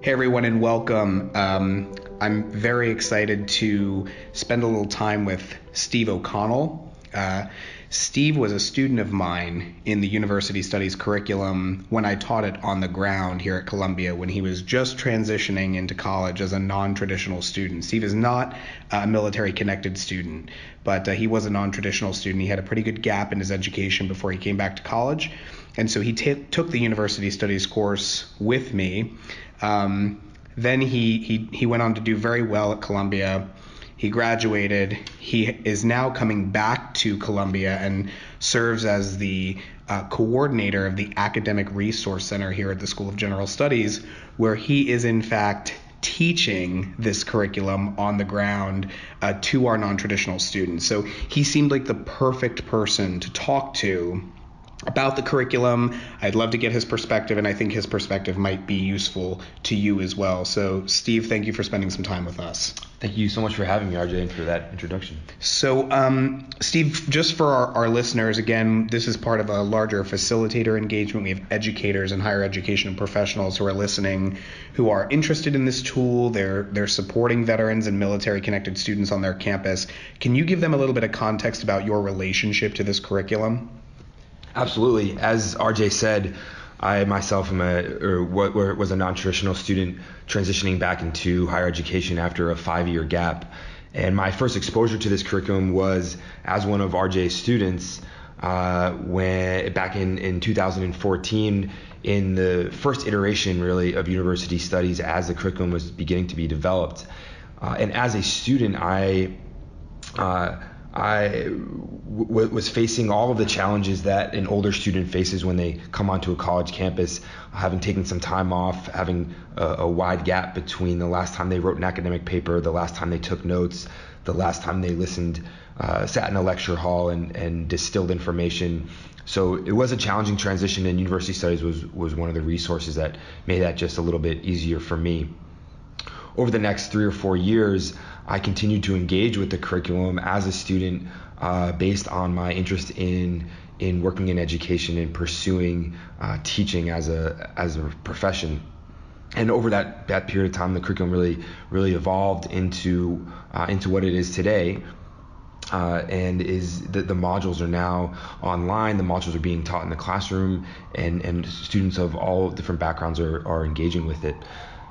Hey everyone, and welcome. I'm very excited to spend a little time with Steve O'Connell. Steve was a student of mine in the University Studies curriculum when I taught it on the ground here at Columbia when he was just transitioning into college as a non-traditional student. Steve is not a military-connected student, but he was a non-traditional student. He had a pretty good gap in his education before he came back to college, and so he took the University Studies course with me. Then he went on to do very well at Columbia. He graduated. He is now coming back to Columbia and serves as the coordinator of the Academic Resource Center here at the School of General Studies, where he is in fact teaching this curriculum on the ground to our non-traditional students. So he seemed like the perfect person to talk to about the curriculum. I'd love to get his perspective, and I think his perspective might be useful to you as well. So Steve, thank you for spending some time with us. Thank you so much for having me, RJ, and for that introduction. So Steve, just for our listeners, again, this is part of a larger facilitator engagement. We have educators and higher education professionals who are listening who are interested in this tool. They're supporting veterans and military connected students on their campus. Can you give them a little bit of context about your relationship to this curriculum? Absolutely. As RJ said, I myself was a non-traditional student transitioning back into higher education after a 5-year gap. And my first exposure to this curriculum was as one of RJ's students when back in 2014 in the first iteration really of university studies as the curriculum was beginning to be developed. And as a student, I was facing all of the challenges that an older student faces when they come onto a college campus, having taken some time off, having a wide gap between the last time they wrote an academic paper, the last time they took notes, the last time they listened, sat in a lecture hall and distilled information. So it was a challenging transition, and university studies was one of the resources that made that just a little bit easier for me. Over the next 3 or 4 years, I continued to engage with the curriculum as a student based on my interest in working in education and pursuing teaching as a profession. And over that period of time, the curriculum really evolved into what it is today. And the modules are now online. The modules are being taught in the classroom, and students of all different backgrounds are engaging with it.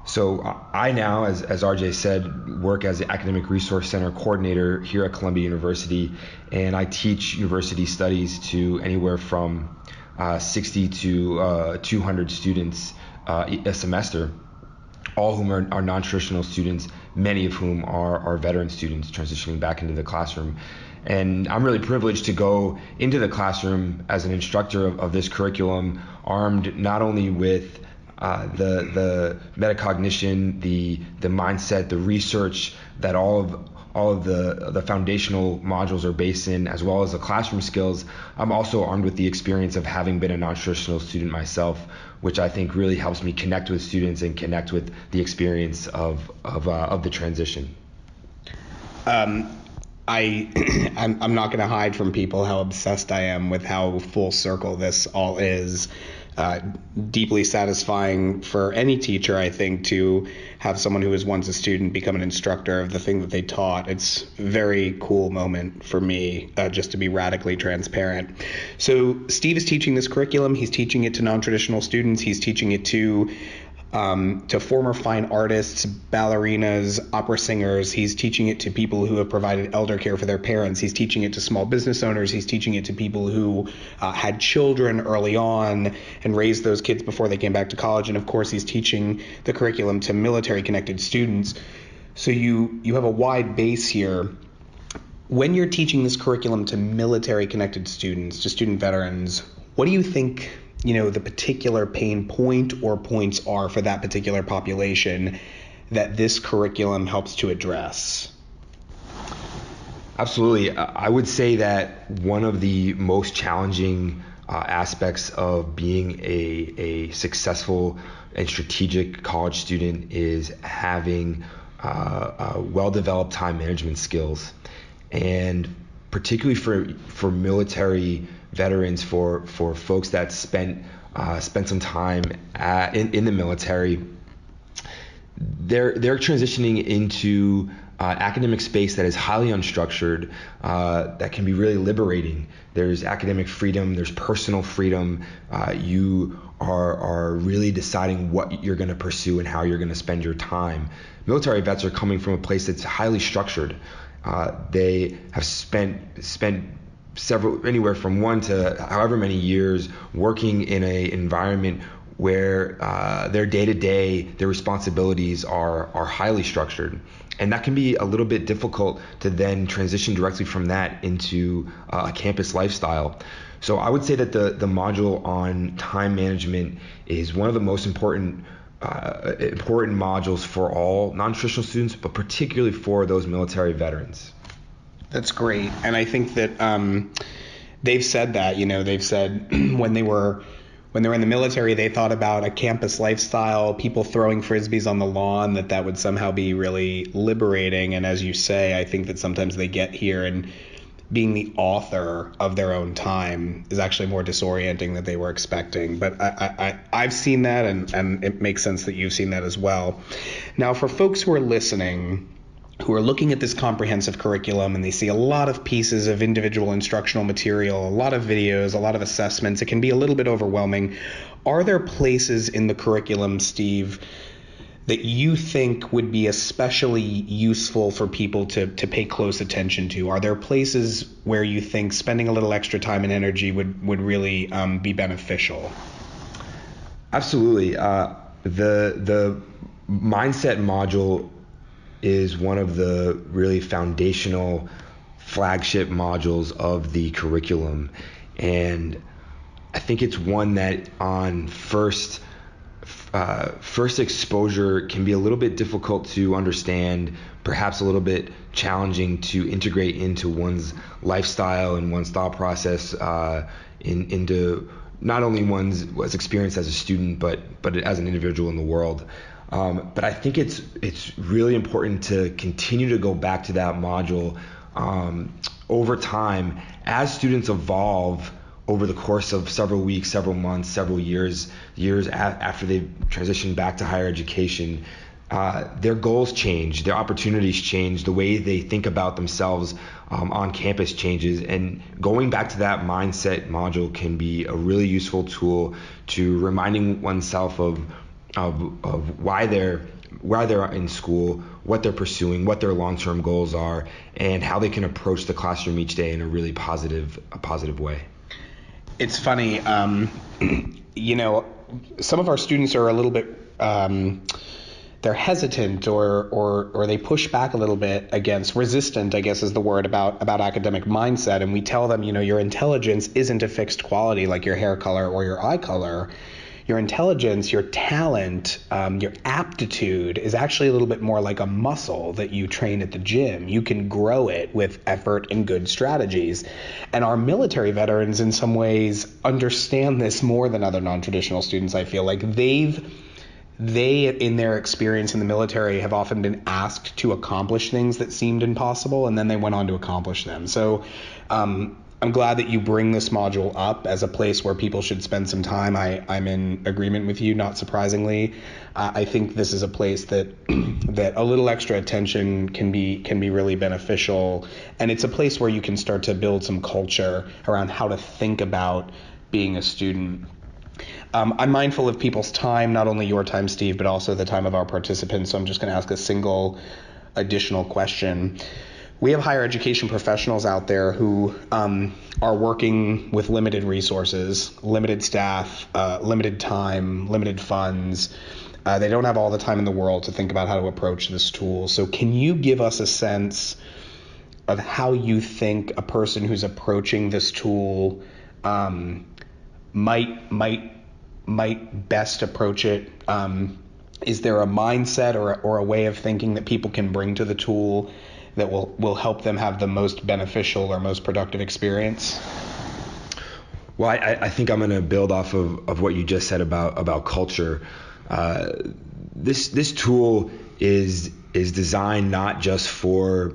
So I now, as RJ said, work as the Academic Resource Center Coordinator here at Columbia University, and I teach university studies to anywhere from 60 to 200 students a semester, all of whom are non-traditional students, many of whom are veteran students transitioning back into the classroom. And I'm really privileged to go into the classroom as an instructor of this curriculum, armed not only with the metacognition, the mindset, the research that all of the foundational modules are based in, as well as the classroom skills. I'm also armed with the experience of having been a non-traditional student myself, which I think really helps me connect with students and connect with the experience of the transition. I'm not going to hide from people how obsessed I am with how full circle this all is. Deeply satisfying for any teacher, I think, to have someone who was once a student become an instructor of the thing that they taught. It's a very cool moment for me, just to be radically transparent. So Steve is teaching this curriculum. He's teaching it to non-traditional students. He's teaching it to former fine artists, ballerinas, opera singers. He's teaching it to people who have provided elder care for their parents. He's teaching it to small business owners. He's teaching it to people who had children early on and raised those kids before they came back to college. And of course, he's teaching the curriculum to military-connected students. So you have a wide base here. When you're teaching this curriculum to military-connected students, to student veterans, what do you think the particular pain point or points are for that particular population that this curriculum helps to address? Absolutely. I would say that one of the most challenging aspects of being a successful and strategic college student is having well-developed time management skills. And particularly for military veterans, for folks that spent some time in the military, they're transitioning into academic space that is highly unstructured, that can be really liberating. There's academic freedom, there's personal freedom. You are really deciding what you're going to pursue and how you're going to spend your time. Military vets are coming from a place that's highly structured. They have spent anywhere from 1 to however many years working in an environment where their day-to-day, their responsibilities are highly structured. And that can be a little bit difficult to then transition directly from that into a campus lifestyle. So I would say that the module on time management is one of the most important modules for all non-traditional students, but particularly for those military veterans. That's great. And I think that they've said that, they've said when they were in the military, they thought about a campus lifestyle, people throwing frisbees on the lawn, that would somehow be really liberating. And as you say, I think that sometimes they get here and being the author of their own time is actually more disorienting than they were expecting. But I've seen that, and it makes sense that you've seen that as well. Now, for folks who are listening, who are looking at this comprehensive curriculum and they see a lot of pieces of individual instructional material, a lot of videos, a lot of assessments, it can be a little bit overwhelming. Are there places in the curriculum, Steve, that you think would be especially useful for people to pay close attention to? Are there places where you think spending a little extra time and energy would really be beneficial? Absolutely. The mindset module is one of the really foundational flagship modules of the curriculum. And I think it's one that on first exposure can be a little bit difficult to understand, perhaps a little bit challenging to integrate into one's lifestyle and one's thought process, into not only one's experience as a student, but as an individual in the world. But I think it's really important to continue to go back to that module over time as students evolve over the course of several weeks, several months, several years after they've transitioned back to higher education. Their goals change, their opportunities change, the way they think about themselves on campus changes, and going back to that mindset module can be a really useful tool to reminding oneself of why they're in school, what they're pursuing, what their long-term goals are, and how they can approach the classroom each day in a really positive way. It's funny, some of our students are a little bit they're hesitant or they push back a little bit against, resistant, I guess is the word, about academic mindset. And we tell them, your intelligence isn't a fixed quality like your hair color or your eye color. Your intelligence, your talent, your aptitude is actually a little bit more like a muscle that you train at the gym. You can grow it with effort and good strategies. And our military veterans in some ways understand this more than other non-traditional students. I feel like they in their experience in the military have often been asked to accomplish things that seemed impossible, and then they went on to accomplish them. So I'm glad that you bring this module up as a place where people should spend some time. I'm in agreement with you, not surprisingly. I think this is a place that a little extra attention can be really beneficial, and it's a place where you can start to build some culture around how to think about being a student. I'm mindful of people's time, not only your time, Steve, but also the time of our participants. So I'm just going to ask a single additional question. We have higher education professionals out there who are working with limited resources, limited staff, limited time, limited funds. They don't have all the time in the world to think about how to approach this tool. So can you give us a sense of how you think a person who's approaching this tool might best approach it? Is there a mindset or a way of thinking that people can bring to the tool that will help them have the most beneficial or most productive experience? Well, I think I'm going to build off of what you just said about culture. This tool is designed not just for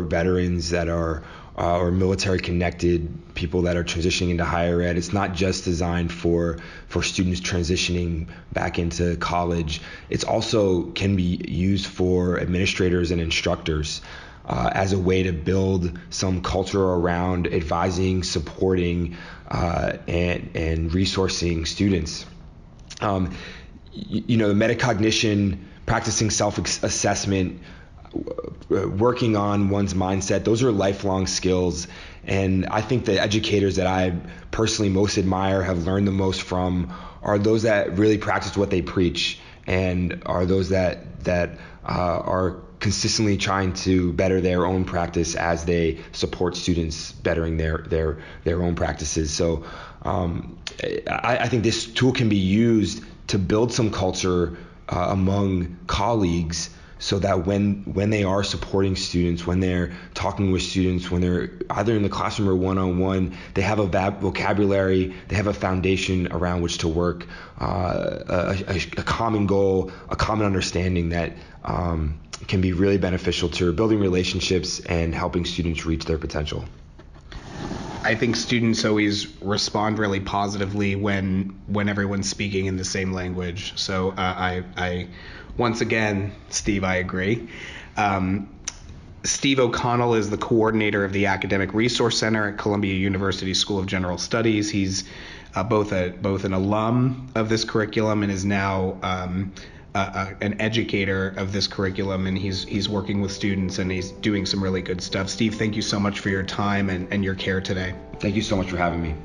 veterans that are or military connected people that are transitioning into higher ed. It's not just designed for students transitioning back into college. It's also can be used for administrators and instructors as a way to build some culture around advising, supporting, and resourcing students. The metacognition, practicing self-assessment, working on one's mindset, those are lifelong skills. And I think the educators that I personally most admire, have learned the most from, are those that really practice what they preach, and are those that are consistently trying to better their own practice as they support students bettering their own practices. So I think this tool can be used to build some culture among colleagues, so that when they are supporting students, when they're talking with students, when they're either in the classroom or one-on-one, they have a vocabulary, they have a foundation around which to work, a common goal, a common understanding that can be really beneficial to building relationships and helping students reach their potential. I think students always respond really positively when everyone's speaking in the same language. So I once again, Steve, I agree. Steve O'Connell is the coordinator of the Academic Resource Center at Columbia University School of General Studies. He's both an alum of this curriculum and is now an educator of this curriculum, and he's working with students, and he's doing some really good stuff. Steve, thank you so much for your time and your care today. Thank you so much for having me.